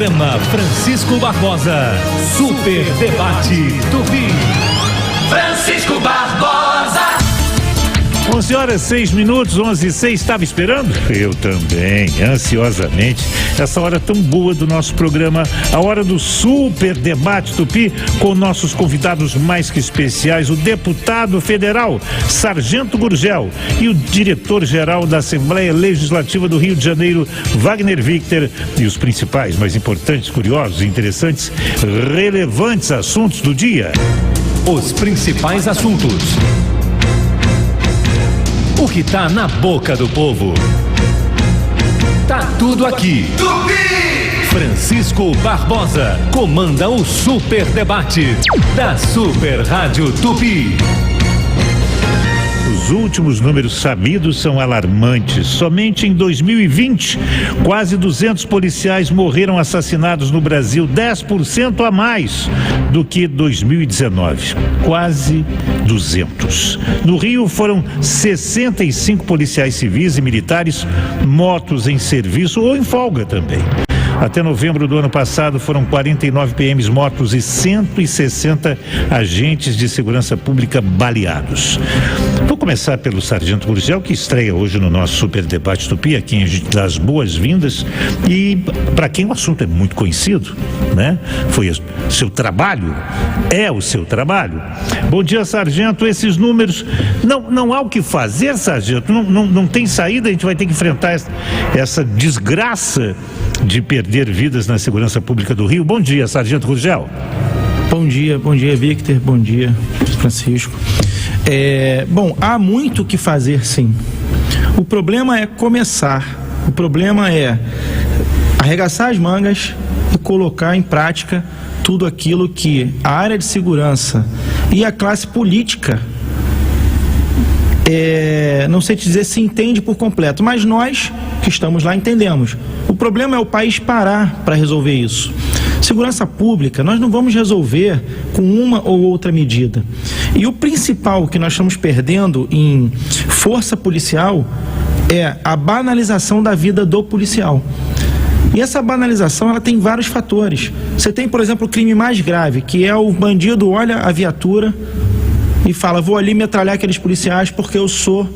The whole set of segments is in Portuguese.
Programa Francisco Barbosa. Super Debate Tupi. Francisco Barbosa. 11h06, 11h06, estava esperando? Eu também, ansiosamente, essa hora tão boa do nosso programa, a hora do Super Debate Tupi, com nossos convidados mais que especiais, o deputado federal, Sargento Gurgel, e o diretor-geral da Assembleia Legislativa do Rio de Janeiro, Wagner Victor, e os principais, mais importantes, curiosos, interessantes, relevantes assuntos do dia. Os principais assuntos. O que tá na boca do povo. Tá tudo aqui. Tupi! Francisco Barbosa comanda o Super Debate da Super Rádio Tupi. Os últimos números sabidos são alarmantes. Somente em 2020, quase 200 policiais morreram assassinados no Brasil, 10% a mais do que 2019. Quase 200. No Rio foram 65 policiais civis e militares mortos em serviço ou em folga também. Até novembro do ano passado foram 49 PMs mortos e 160 agentes de segurança pública baleados. Vou começar pelo Sargento Gurgel, que estreia hoje no nosso Super Debate Tupi, a quem a gente dá as boas-vindas e para quem o assunto é muito conhecido, né? Foi seu trabalho, é o seu trabalho. Bom dia, Sargento. Esses números, não há o que fazer, Sargento, não tem saída, a gente vai ter que enfrentar essa desgraça de perder vidas na segurança pública do Rio. Bom dia, Sargento Gurgel. Bom dia, Victor, bom dia, Francisco. Bom, há muito o que fazer, sim. O problema é começar, o problema é arregaçar as mangas e colocar em prática tudo aquilo que a área de segurança e a classe política, não sei te dizer se entende por completo, mas nós que estamos lá entendemos. O problema é o país parar para resolver isso. Segurança pública, nós não vamos resolver com uma ou outra medida. E o principal que nós estamos perdendo em força policial é a banalização da vida do policial. E essa banalização, ela tem vários fatores. Você tem, por exemplo, o crime mais grave, que é o bandido olha a viatura e fala, vou ali metralhar aqueles policiais porque eu sou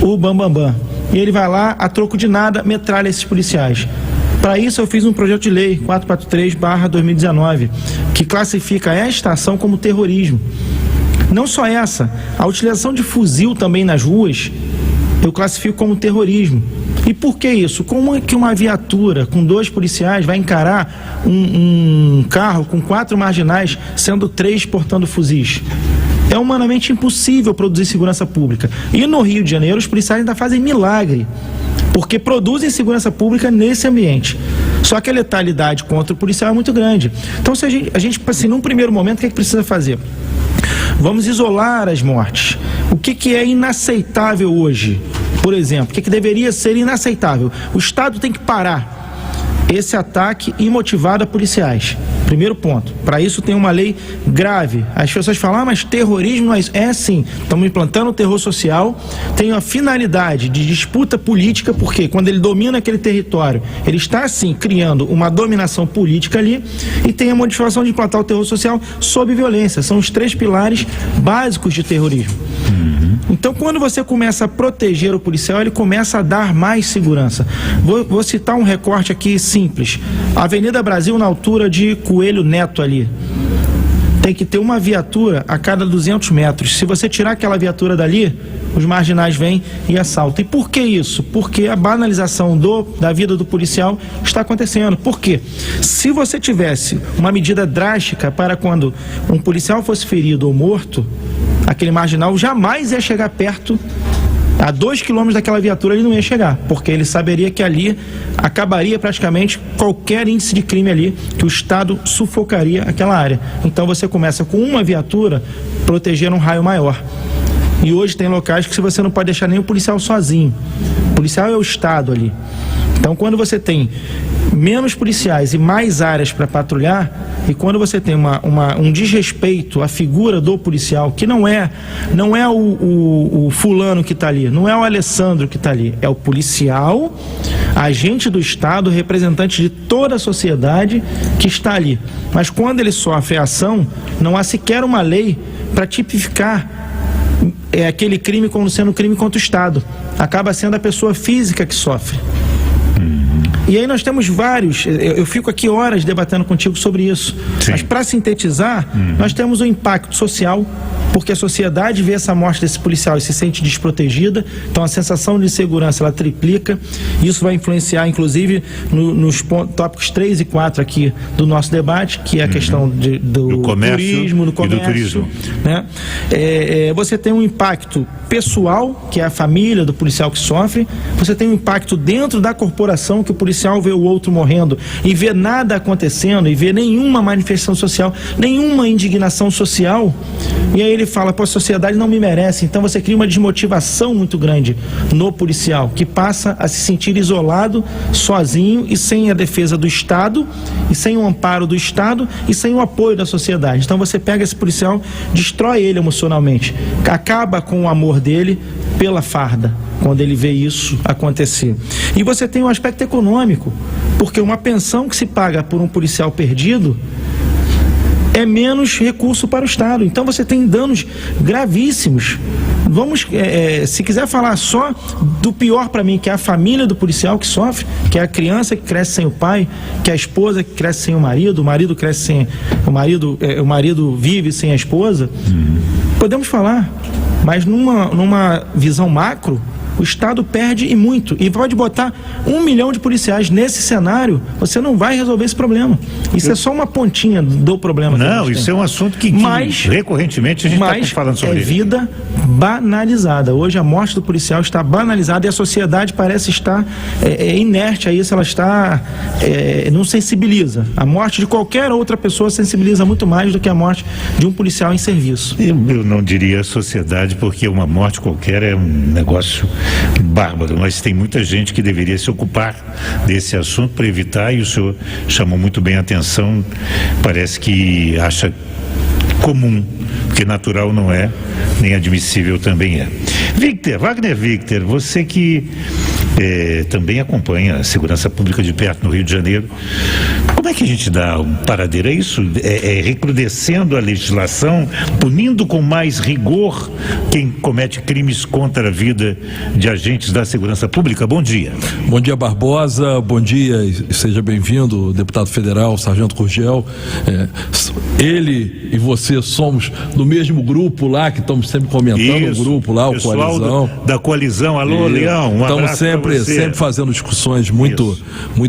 o bambambam. E ele vai lá, a troco de nada, metralha esses policiais. Para isso eu fiz um projeto de lei 443/2019, que classifica esta ação como terrorismo. Não só essa, a utilização de fuzil também nas ruas, eu classifico como terrorismo. E por que isso? Como é que uma viatura com 2 policiais vai encarar um carro com 4 marginais, sendo 3 portando fuzis? É humanamente impossível produzir segurança pública. E no Rio de Janeiro, os policiais ainda fazem milagre, porque produzem segurança pública nesse ambiente. Só que a letalidade contra o policial é muito grande. Então, se a gente assim, num primeiro momento, o que é que precisa fazer? Vamos isolar as mortes. O que é inaceitável hoje? Por exemplo, o que deveria ser inaceitável? O Estado tem que parar esse ataque imotivado a policiais. Primeiro ponto. Para isso tem uma lei grave. As pessoas falam, mas terrorismo não é isso. É sim. Estamos implantando o terror social. Tem a finalidade de disputa política, porque quando ele domina aquele território, ele está sim criando uma dominação política ali, e tem a modificação de implantar o terror social sob violência. São os 3 pilares básicos de terrorismo. Então, quando você começa a proteger o policial, ele começa a dar mais segurança. Vou citar um recorte aqui simples. Avenida Brasil, na altura de Coelho Neto ali, tem que ter uma viatura a cada 200 metros. Se você tirar aquela viatura dali, os marginais vêm e assaltam. E por que isso? Porque a banalização da vida do policial está acontecendo. Por quê? Se você tivesse uma medida drástica para quando um policial fosse ferido ou morto, aquele marginal jamais ia chegar perto, a 2 quilômetros daquela viatura ele não ia chegar, porque ele saberia que ali acabaria praticamente qualquer índice de crime ali, que o Estado sufocaria aquela área. Então você começa com uma viatura, proteger um raio maior. E hoje tem locais que você não pode deixar nem o policial sozinho. O policial é o Estado ali. Então, quando você tem menos policiais e mais áreas para patrulhar, e quando você tem um desrespeito à figura do policial, que não é o fulano que está ali, não é o Alessandro que está ali, é o policial, agente do Estado, representante de toda a sociedade que está ali. Mas quando ele sofre a ação, não há sequer uma lei para tipificar aquele crime como sendo um crime contra o Estado. Acaba sendo a pessoa física que sofre. E aí nós temos vários, eu fico aqui horas debatendo contigo sobre isso. Sim. Mas para sintetizar, nós temos o impacto social, porque a sociedade vê essa morte desse policial e se sente desprotegida, então a sensação de insegurança ela triplica, e isso vai influenciar inclusive nos tópicos 3 e 4 aqui do nosso debate, que é a questão do turismo, do comércio, né? Você tem um impacto pessoal, que é a família do policial que sofre, você tem um impacto dentro da corporação, que o policial vê o outro morrendo e vê nada acontecendo, e vê nenhuma manifestação social, nenhuma indignação social, e aí ele fala, pô, a sociedade não me merece. Então você cria uma desmotivação muito grande no policial, que passa a se sentir isolado, sozinho e sem a defesa do Estado, e sem o amparo do Estado, e sem o apoio da sociedade. Então você pega esse policial, destrói ele emocionalmente, acaba com o amor dele pela farda, quando ele vê isso acontecer. E você tem um aspecto econômico, porque uma pensão que se paga por um policial perdido é menos recurso para o Estado. Então você tem danos gravíssimos. Vamos, se quiser falar só do pior para mim, que é a família do policial que sofre, que é a criança que cresce sem o pai, que é a esposa que cresce sem o marido cresce sem o marido vive sem a esposa. Podemos falar, mas numa visão macro, o Estado perde e muito. E pode botar 1 milhão de policiais nesse cenário, você não vai resolver esse problema. Isso é só uma pontinha do problema. Não, isso é um assunto que recorrentemente a gente está falando sobre ele. Vida banalizada. Hoje a morte do policial está banalizada e a sociedade parece estar inerte a isso, ela está não sensibiliza. A morte de qualquer outra pessoa sensibiliza muito mais do que a morte de um policial em serviço. Eu não diria a sociedade, porque uma morte qualquer é um negócio bárbaro, mas tem muita gente que deveria se ocupar desse assunto para evitar, e o senhor chamou muito bem a atenção, parece que acha comum, porque natural não é, nem admissível também é. Wagner Victor, você que também acompanha a segurança pública de perto no Rio de Janeiro, como é que a gente dá um paradeiro? É isso? Recrudescendo a legislação, punindo com mais rigor quem comete crimes contra a vida de agentes da segurança pública? Bom dia. Bom dia, Barbosa. Bom dia e seja bem-vindo, deputado federal, Sargento Gurgel. Ele e você somos do mesmo grupo lá, que estamos sempre comentando, o grupo lá, o Coalizão. Da Coalizão. Alô, Leão, um abraço. Estamos sempre fazendo discussões muito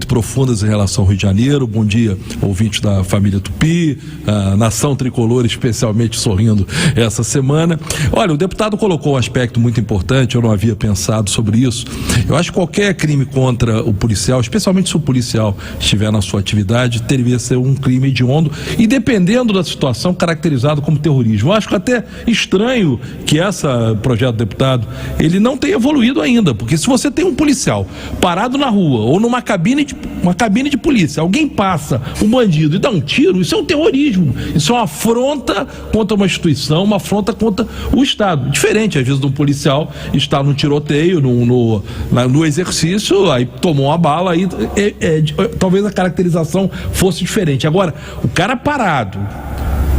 profundas em relação ao Rio de Janeiro. Bom dia, ouvintes da família Tupi, a nação tricolor especialmente sorrindo essa semana. Olha, o deputado colocou um aspecto muito importante, eu não havia pensado sobre isso. Eu acho que qualquer crime contra o policial, especialmente se o policial estiver na sua atividade, deveria ser um crime hediondo e, dependendo da situação, caracterizado como terrorismo. Eu acho que até estranho que esse projeto do deputado, ele não tenha evoluído ainda, porque se você tem um policial parado na rua ou numa cabine de polícia, alguém passa um bandido e dá um tiro, isso é um terrorismo, isso é uma afronta contra uma instituição, uma afronta contra o Estado. Diferente, às vezes, de um policial estar no tiroteio, no exercício, aí tomou uma bala, aí talvez a caracterização fosse diferente. Agora, o cara parado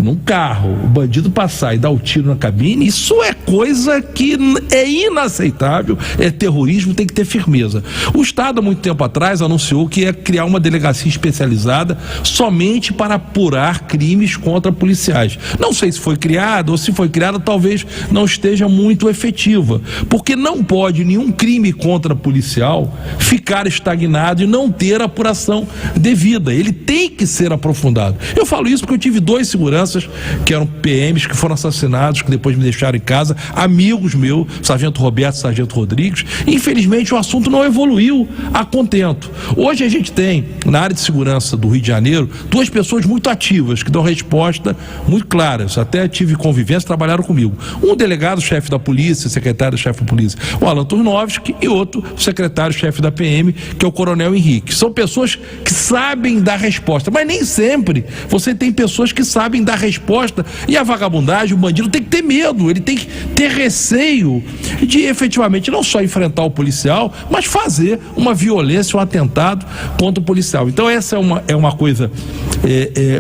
num carro, o bandido passar e dar o tiro na cabine, isso é coisa que é inaceitável, é terrorismo, tem que ter firmeza. O Estado, há muito tempo atrás, anunciou que ia criar uma delegacia especializada somente para apurar crimes contra policiais. Não sei se foi criada, ou se foi criada, talvez não esteja muito efetiva, porque não pode nenhum crime contra policial ficar estagnado e não ter apuração devida. Ele tem que ser aprofundado. Eu falo isso porque eu tive 2 seguranças seguranças que eram PMs que foram assassinados, que depois me deixaram em casa, amigos meus, Sargento Roberto, Sargento Rodrigues. Infelizmente o assunto não evoluiu a contento. Hoje a gente tem, na área de segurança do Rio de Janeiro, duas pessoas muito ativas, que dão resposta muito claras. Até tive convivência, trabalharam comigo. Um delegado-chefe da polícia, secretário-chefe da polícia, o Alan Turnovski, e outro, o secretário-chefe da PM, que é o Coronel Henrique. São pessoas que sabem dar resposta, mas nem sempre você tem pessoas que sabem dar resposta, e a vagabundagem, o bandido tem que ter medo, ele tem que ter receio de efetivamente não só enfrentar o policial, mas fazer uma violência, um atentado contra o policial. Então essa é uma coisa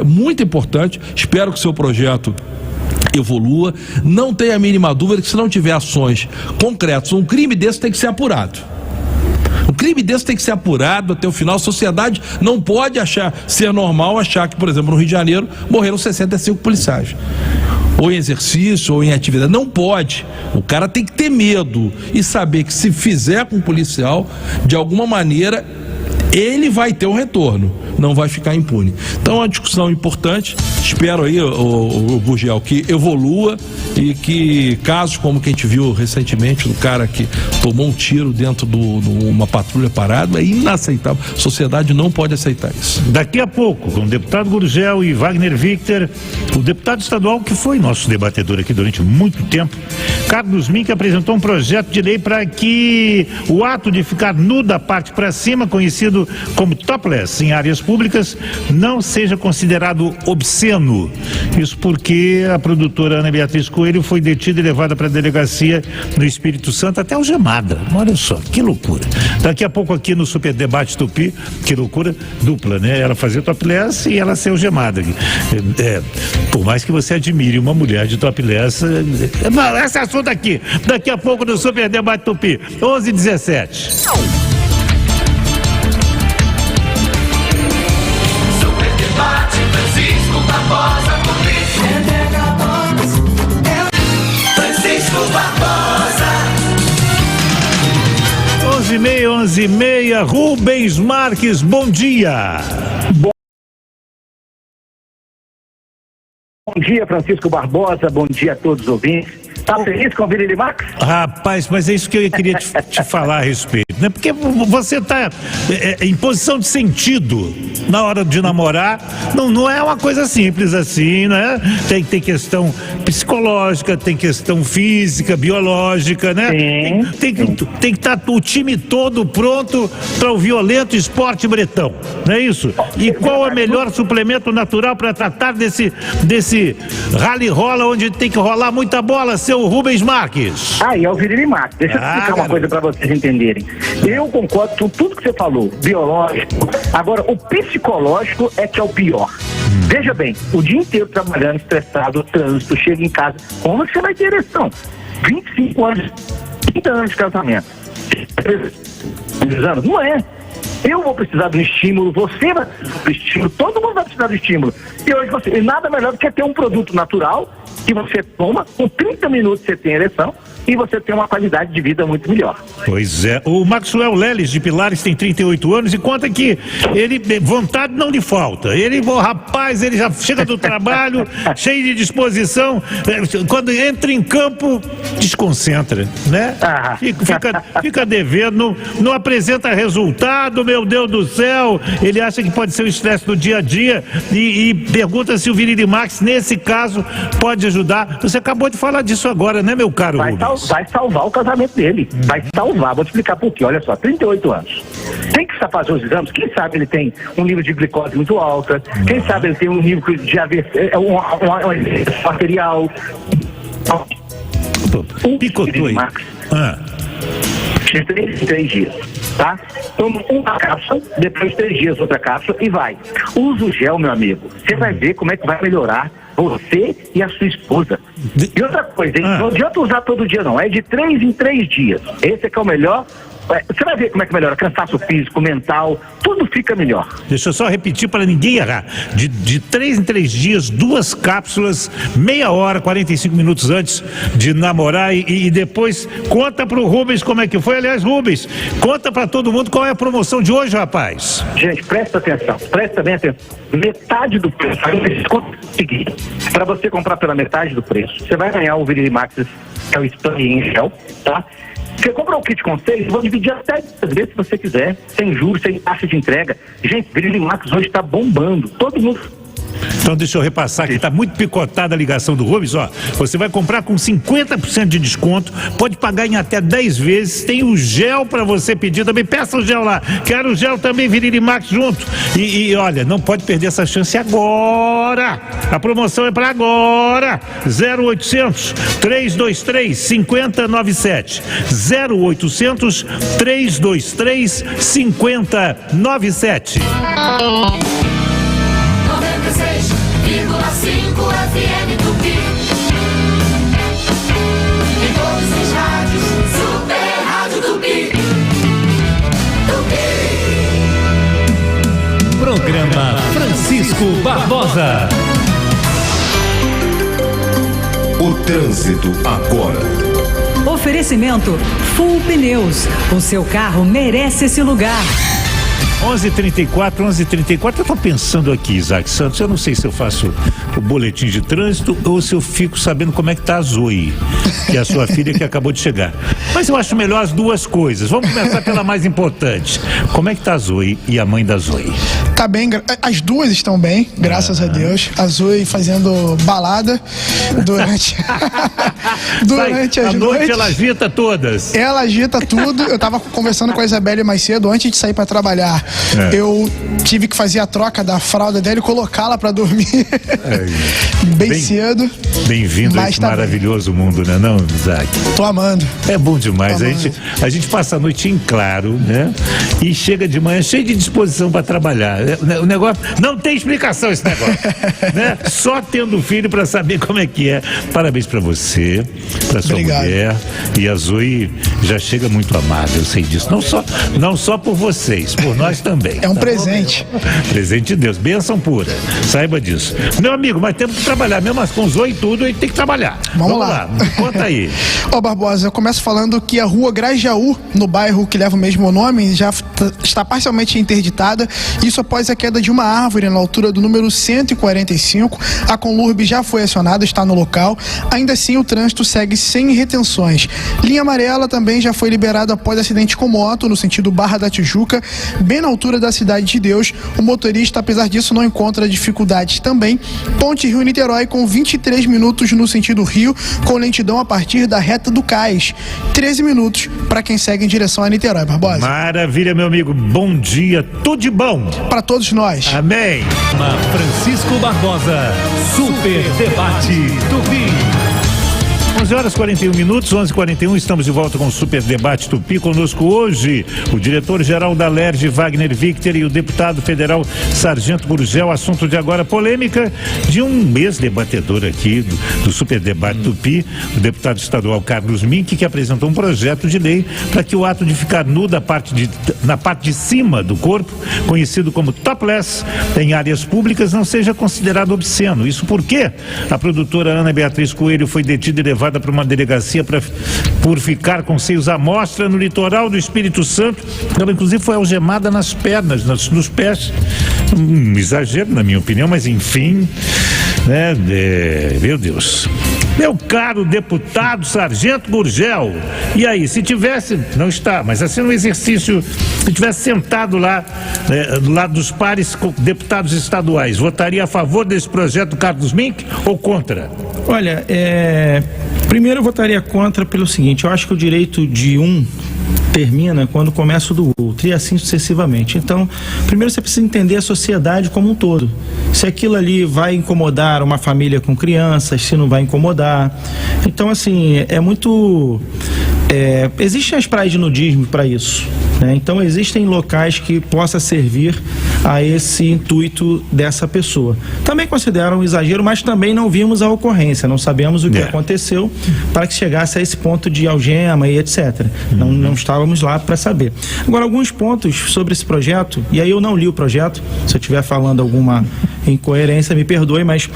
muito importante. Espero que o seu projeto evolua. Não tenha a mínima dúvida que se não tiver ações concretas, um crime desse tem que ser apurado. Um crime desse tem que ser apurado até o final. A sociedade não pode ser normal achar que, por exemplo, no Rio de Janeiro morreram 65 policiais. Ou em exercício, ou em atividade. Não pode. O cara tem que ter medo e saber que se fizer com o policial, de alguma maneira, ele vai ter um retorno, não vai ficar impune. Então é uma discussão importante. Espero aí, o Gurgel, que evolua e que casos como que a gente viu recentemente do cara que tomou um tiro dentro de uma patrulha parada é inaceitável. A sociedade não pode aceitar isso. Daqui a pouco, com o deputado Gurgel e Wagner Victor, o deputado estadual que foi nosso debatedor aqui durante muito tempo, Carlos Mink, apresentou um projeto de lei para que o ato de ficar nu da parte para cima, conhecido como topless em áreas públicas, não seja considerado obsceno. Isso porque a produtora Ana Beatriz Coelho foi detida e levada para a delegacia no Espírito Santo, até algemada. Olha só, que loucura. Daqui a pouco aqui no Super Debate Tupi, que loucura dupla, né? Ela fazia topless e ela ser algemada. Por mais que você admire uma mulher de topless, esse assunto aqui, daqui a pouco no Super Debate Tupi, 11h17. Francisco Barbosa, Francisco Barbosa. 11h30, Rubens Marques, bom dia. Bom dia, Francisco Barbosa, bom dia a todos os ouvintes. Tá feliz com o Vini Max? Rapaz, mas é isso que eu queria te falar a respeito, né? Porque você tá em posição de sentido na hora de namorar, não é uma coisa simples assim, né? Tem questão psicológica, tem questão física, biológica, né? Tem que estar o time todo pronto para o violento esporte bretão, não é isso? E qual é o melhor suplemento natural para tratar desse rally-rola onde tem que rolar muita bola, seu Rubens Marques? É o Vini Max. Deixa eu explicar uma coisa para vocês entenderem. Eu concordo com tudo que você falou, biológico. Agora, o psicológico é que é o pior. Veja bem, o dia inteiro trabalhando, estressado, trânsito, chega em casa, como você vai ter ereção? 25 anos, 30 anos de casamento. Não é. Eu vou precisar de um estímulo, você vai precisar do estímulo, todo mundo vai precisar do estímulo. E hoje e nada melhor do que ter um produto natural que você toma, com 30 minutos você tem ereção e você tem uma qualidade de vida muito melhor. Pois é. O Maxwell Leles de Pilares tem 38 anos e conta que vontade não lhe falta. Ele já chega do trabalho cheio de disposição, quando entra em campo desconcentra, né? Fica devendo, não apresenta resultado, meu Deus do céu. Ele acha que pode ser o estresse do dia a dia e pergunta se o Vini Max nesse caso pode ajudar. Você acabou de falar disso agora, né, meu caro Rubens? Vai salvar o casamento dele. Vai salvar. Vou te explicar por quê. Olha só, 38 anos. Tem que fazer os exames. Quem sabe ele tem um nível de glicose muito alta. Quem sabe ele tem um nível de AVC, um arterial. Picotou aí. 3 dias, tá? Toma uma cápsula, depois 3 dias outra cápsula e vai. Usa o gel, meu amigo. Você vai ver como é que vai melhorar você e a sua esposa. E outra coisa, hein? Não adianta usar todo dia não, é de 3 em 3 dias. Esse é que é o melhor Você vai ver como é que melhora, cansaço físico, mental, tudo fica melhor. Deixa eu só repetir para ninguém errar. De 3 em 3 dias, 2 cápsulas, meia hora, 45 minutos antes de namorar e depois conta pro Rubens como é que foi. Aliás, Rubens, conta para todo mundo qual é a promoção de hoje, rapaz. Gente, presta bem atenção. Metade do preço. Para você comprar pela metade do preço, você vai ganhar o Virilimax, que é o Spam em gel, tá? Você compra o kit com 6, vou dividir até 10 vezes se você quiser, sem juros, sem taxa de entrega. Gente, Virilimax hoje está bombando. Todo mundo... Então deixa eu repassar que está muito picotada a ligação do Rubens, ó. Você vai comprar com 50% de desconto, pode pagar em até 10 vezes, tem o gel para você pedir também, peça o gel lá, quero o gel também, Virilimax junto. E olha, não pode perder essa chance agora, a promoção é para agora, 0800 323 5097, 0800 323 5097. 96,5 FM Tupi. Em todos os rádios, Super Rádio Tupi. Programa Francisco Barbosa. O trânsito agora. Oferecimento Full Pneus. O seu carro merece esse lugar. 11h34, eu tô pensando aqui, Isaac Santos, eu não sei se eu faço o boletim de trânsito ou se eu fico sabendo como é que tá a Zoe, que é a sua filha que acabou de chegar. Mas eu acho melhor as duas coisas. Vamos começar pela mais importante. Como é que tá a Zoe e a mãe da Zoe? Tá bem, as duas estão bem, graças a Deus. A Zoe fazendo balada durante a as noite noites. ela agita todas. Ela agita tudo. Eu tava conversando com a Isabelle mais cedo, antes de sair pra trabalhar. Eu tive que fazer a troca da fralda dela e colocá-la pra dormir bem cedo. Bem-vindo a esse maravilhoso mundo, né, não, Isaac? Tô amando. É bom demais. A gente passa a noite em claro, né? E chega de manhã cheio de disposição para trabalhar. O negócio não tem explicação, esse negócio, né? Só tendo filho para saber como é que é. Parabéns para você, para sua mulher. E a Zoe já chega muito amada, eu sei disso. Não só por vocês, por nós também. É um presente. Presente de Deus, bênção pura. Saiba disso. Meu amigo, mas temos que trabalhar, mesmo com Zoe e tudo, a gente tem que trabalhar. Vamos lá. Conta aí. Ó, Barbosa, eu começo falando que a rua Grajaú, no bairro que leva o mesmo nome, já está parcialmente interditada. Isso após a queda de uma árvore na altura do número 145. A Conlurb já foi acionada, está no local. Ainda assim, o trânsito segue sem retenções. Linha amarela também já foi liberada após acidente com moto no sentido Barra da Tijuca, bem na altura da Cidade de Deus. O motorista, apesar disso, não encontra dificuldades também. Ponte Rio-Niterói com 23 minutos no sentido Rio, com lentidão a partir da reta do Cais. 13 minutos para quem segue em direção a Niterói, Barbosa. Maravilha, meu amigo. Bom dia, tudo de bom para todos nós. Amém. Francisco Barbosa, Super Debate Tupi. 11h41, 11h41, estamos de volta com o Super Debate Tupi. Conosco hoje o diretor-geral da LERJ, Wagner Victor, e o deputado federal Sargento Gurgel. Assunto de agora, polêmica de um ex-debatedor aqui do Super Debate Tupi, o deputado estadual Carlos Mink, que apresentou um projeto de lei para que o ato de ficar nu na parte de cima do corpo, conhecido como topless, em áreas públicas, não seja considerado obsceno. Isso porque a produtora Ana Beatriz Coelho foi detida e levada para uma delegacia por ficar com seios à mostra no litoral do Espírito Santo. Ela inclusive foi algemada nas pernas, nos pés. Exagero na minha opinião, mas enfim, né? Meu Deus. Meu caro deputado Sargento Gurgel, e aí, se tivesse, não está, mas assim no exercício, se tivesse sentado lá, do lado dos pares deputados estaduais, votaria a favor desse projeto do Carlos Mink ou contra? Olha, primeiro eu votaria contra pelo seguinte: eu acho que o direito de um termina quando começa o do outro, e assim sucessivamente. Então, primeiro você precisa entender a sociedade como um todo. Se aquilo ali vai incomodar uma família com crianças, se não vai incomodar. Então, assim, é muito Existem as praias de nudismo para isso, né? Então existem locais que possa servir a esse intuito dessa pessoa. Também consideram um exagero, mas também não vimos a ocorrência, não sabemos o que aconteceu para que chegasse a esse ponto de algema e etc. Não estávamos lá para saber. Agora, alguns pontos sobre esse projeto, e aí eu não li o projeto, se eu estiver falando alguma incoerência, me perdoe, mas,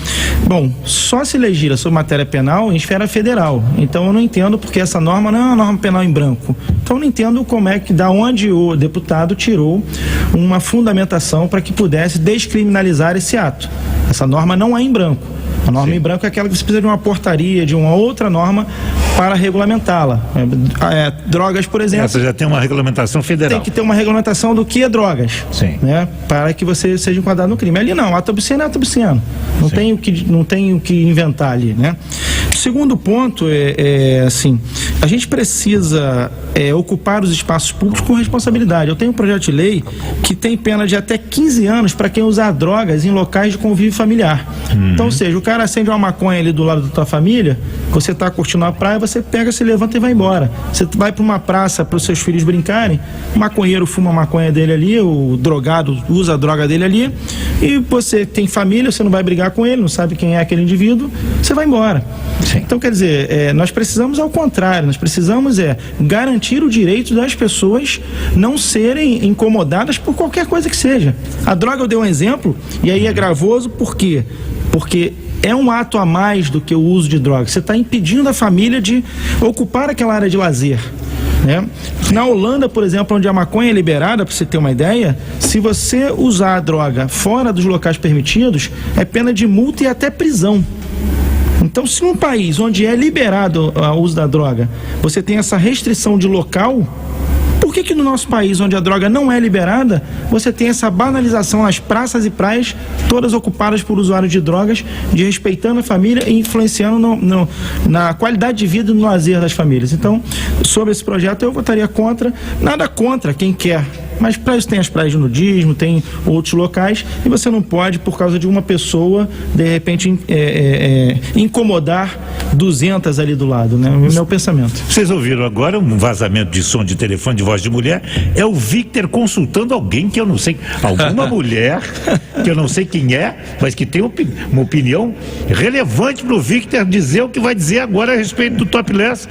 bom, só se legisla sobre matéria penal em esfera federal. Então eu não entendo porque essa norma não é uma norma penal em branco. Então eu não entendo como é que, da onde o deputado tirou uma fundamentação para que pudesse descriminalizar esse ato. Essa norma não é em branco. A norma em branco é aquela que você precisa de uma portaria, de uma outra norma para regulamentá-la. Drogas, por exemplo. Essa já tem uma regulamentação federal. Tem que ter uma regulamentação do que é drogas. Sim. Né? Para que você seja enquadrado no crime. Ali não, ato obsceno é ato obsceno. Não tem o que inventar ali, né? O segundo ponto assim, a gente precisa ocupar os espaços públicos com responsabilidade. Eu tenho um projeto de lei que tem pena de até 15 anos para quem usar drogas em locais de convívio familiar. Então, ou seja, o cara acende uma maconha ali do lado da tua família, você está curtindo a praia, você pega, se levanta e vai embora. Você vai para uma praça para os seus filhos brincarem, o maconheiro fuma a maconha dele ali, o drogado usa a droga dele ali, e você tem família, você não vai brigar com ele, não sabe quem é aquele indivíduo, você vai embora. Sim. Então, quer dizer, nós precisamos ao contrário, nós precisamos garantir o direito das pessoas não serem incomodadas por qualquer coisa que seja. A droga eu dei um exemplo, e aí é gravoso, por quê? Porque é um ato a mais do que o uso de drogas. Você está impedindo a família de ocupar aquela área de lazer, né? Na Holanda, por exemplo, onde a maconha é liberada, para você ter uma ideia, se você usar a droga fora dos locais permitidos, é pena de multa e até prisão. Então, se num país onde é liberado o uso da droga, você tem essa restrição de local, por que no nosso país, onde a droga não é liberada, você tem essa banalização nas praças e praias, todas ocupadas por usuários de drogas, desrespeitando a família e influenciando na qualidade de vida e no lazer das famílias? Então, sobre esse projeto, eu votaria contra. Nada contra quem quer, mas para isso tem as praias de nudismo, tem outros locais, e você não pode, por causa de uma pessoa, de repente, incomodar 200 ali do lado, né? O meu pensamento. Vocês ouviram agora um vazamento de som de telefone de voz de mulher? É o Victor consultando alguém que eu não sei, alguma mulher que eu não sei quem é, mas que tem uma opinião relevante para o Victor dizer o que vai dizer agora a respeito do topless.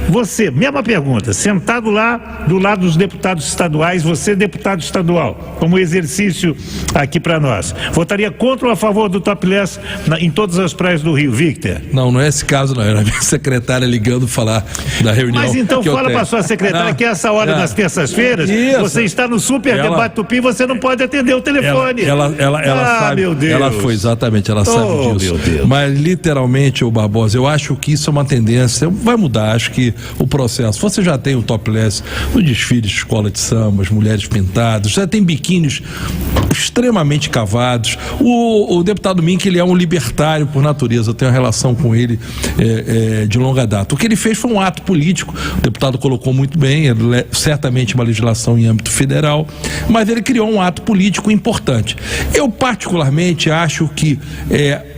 Você, mesma pergunta, sentado lá do lado dos deputados estaduais, você, deputado estadual, como exercício aqui para nós, votaria contra ou a favor do topless em todas as praias do Rio, Victor? Não é esse caso, não. Era a minha secretária ligando falar da reunião. Mas então fala para sua secretária que essa hora das terças-feiras você está no Super Debate Tupi, você não pode atender o telefone. Ela sabe. Meu Deus. Ela foi, exatamente, ela sabe disso. Meu Deus. Mas literalmente, ô Barbosa, eu acho que isso é uma tendência, vai mudar. Acho que o processo, você já tem o topless no desfile de escola de samba, as mulheres pintadas, já tem biquínis extremamente cavados. O deputado Mink, ele é um libertário por natureza, eu tenho uma relação com ele de longa data. O que ele fez foi um ato político, o deputado colocou muito bem, certamente uma legislação em âmbito federal, mas ele criou um ato político importante. Eu particularmente acho que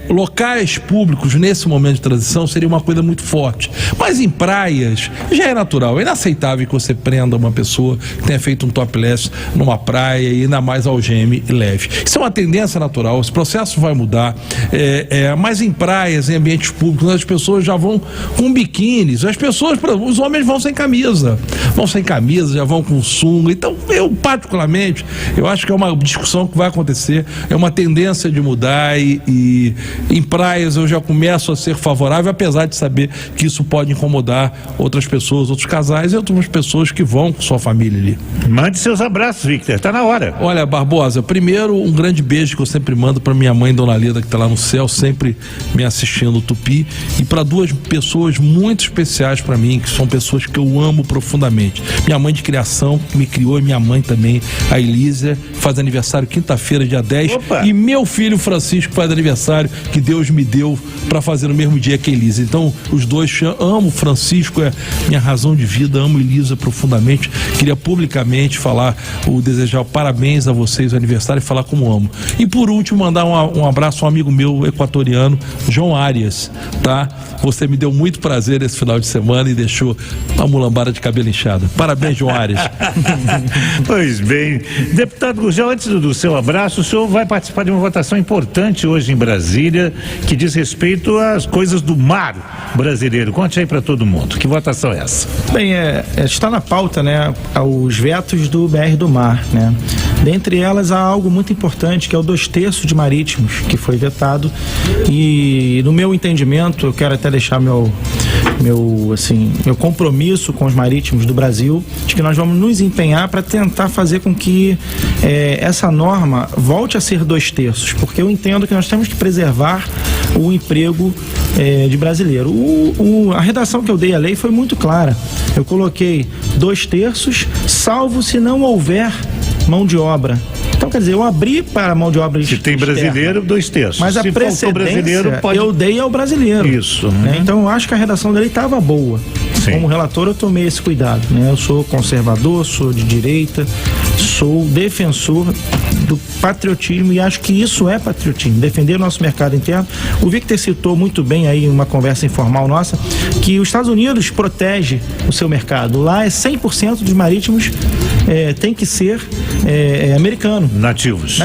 locais públicos nesse momento de transição seria uma coisa muito forte, mas em praias já é natural, é inaceitável que você prenda uma pessoa que tenha feito um topless numa praia e ainda mais algeme e leve. Isso é uma tendência natural, esse processo vai mudar, mas em praias, em ambientes públicos, as pessoas já vão com biquínis, os homens vão sem camisa, já vão com sunga. Então eu particularmente, eu acho que é uma discussão que vai acontecer, é uma tendência de mudar e em praias eu já começo a ser favorável, apesar de saber que isso pode incomodar outras pessoas, outros casais e outras pessoas que vão com sua família ali. Mande seus abraços, Victor, tá na hora. Olha, Barbosa, primeiro um grande beijo que eu sempre mando para minha mãe, Dona Leda, que tá lá no céu, sempre me assistindo no Tupi, e para duas pessoas muito especiais para mim, que são pessoas que eu amo profundamente. Minha mãe de criação, que me criou, e minha mãe também, a Elísia, faz aniversário quinta-feira, dia 10. Opa. E meu filho Francisco faz aniversário que Deus me deu para fazer no mesmo dia que a Elisa. Então, os dois, amo o Francisco, é minha razão de vida, amo Elisa profundamente. Queria publicamente desejar parabéns a vocês, o aniversário, e falar como amo. E por último, mandar um abraço a um amigo meu equatoriano, João Arias, tá? Você me deu muito prazer esse final de semana e deixou a mulambara de cabelo inchado. Parabéns, João Arias. Pois bem, deputado Gurgel, antes do seu abraço, o senhor vai participar de uma votação importante hoje em Brasília, que diz respeito às coisas do mar brasileiro. Conte aí para todo mundo, que votação é essa? Bem, está na pauta, né, os vetos do BR do Mar, né? Dentre elas há algo muito importante, que é o 2/3 de marítimos, que foi vetado, e no meu entendimento, eu quero até deixar meu compromisso com os marítimos do Brasil, de que nós vamos nos empenhar para tentar fazer com que essa norma volte a ser 2/3, porque eu entendo que nós temos que preservar o emprego de brasileiro. A redação que eu dei à lei foi muito clara. Eu coloquei 2/3, salvo se não houver mão de obra. Então, quer dizer, eu abri para a mão de obra externa. Se tem brasileiro, 2/3. Mas a precedência brasileiro, eu dei ao brasileiro. Isso. Né? Então, eu acho que a redação dele estava boa. Sim. Como relator, eu tomei esse cuidado. Né? Eu sou conservador, sou de direita, sou defensor do patriotismo e acho que isso é patriotismo, defender o nosso mercado interno. O Victor citou muito bem aí em uma conversa informal nossa que os Estados Unidos protege o seu mercado. Lá 100% dos marítimos tem que ser americano. Nativos,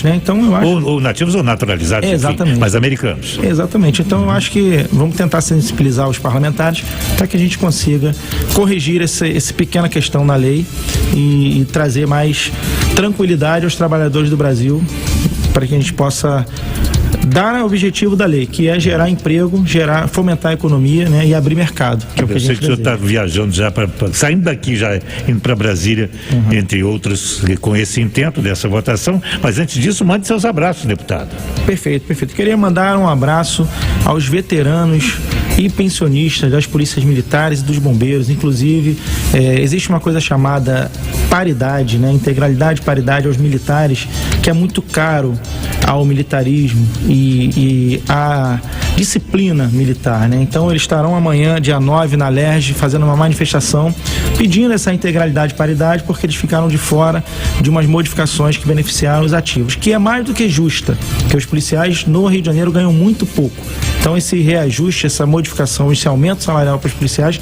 né? Então eu acho... Ou nativos ou naturalizados, exatamente. Enfim, mas americanos. Exatamente. Então eu acho que vamos tentar sensibilizar os parlamentares para que a gente consiga corrigir essa pequena questão na lei e trazer mais tranquilidade aos trabalhadores do Brasil, para que a gente possa dar o objetivo da lei, que é gerar emprego, fomentar a economia, né, e abrir mercado. Que é o que eu sei que o senhor está viajando já, saindo daqui já, indo para Brasília, entre outros, com esse intento dessa votação, mas antes disso, mande seus abraços, deputado. Perfeito. Queria mandar um abraço aos veteranos e pensionistas das polícias militares e dos bombeiros. Inclusive, existe uma coisa chamada paridade, né, integralidade, paridade aos militares, que é muito caro ao militarismo e à disciplina militar, né? Então eles estarão amanhã, dia 9, na LERJ, fazendo uma manifestação pedindo essa integralidade e paridade, porque eles ficaram de fora de umas modificações que beneficiaram os ativos, que é mais do que justa, porque os policiais no Rio de Janeiro ganham muito pouco. Então esse reajuste, essa modificação, esse aumento salarial para os policiais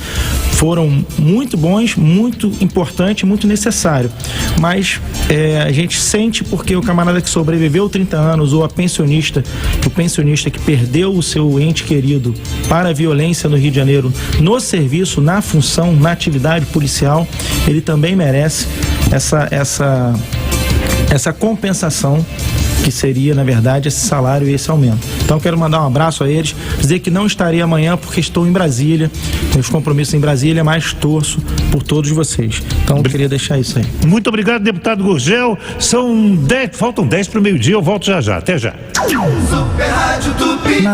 foram muito bons, muito importante, muito necessário. Mas a gente sente porque o camarada que sobreviveu 30 anos ou o pensionista que perdeu o seu ente querido para a violência no Rio de Janeiro, no serviço, na função, na atividade policial, ele também merece essa compensação, que seria, na verdade, esse salário e esse aumento. Então, quero mandar um abraço a eles, dizer que não estarei amanhã porque estou em Brasília, tenho os compromissos em Brasília, mas torço por todos vocês. Então, eu queria deixar isso aí. Muito obrigado, deputado Gurgel. Faltam 10 para o meio-dia, eu volto já. Até já. Super Rádio Tupi.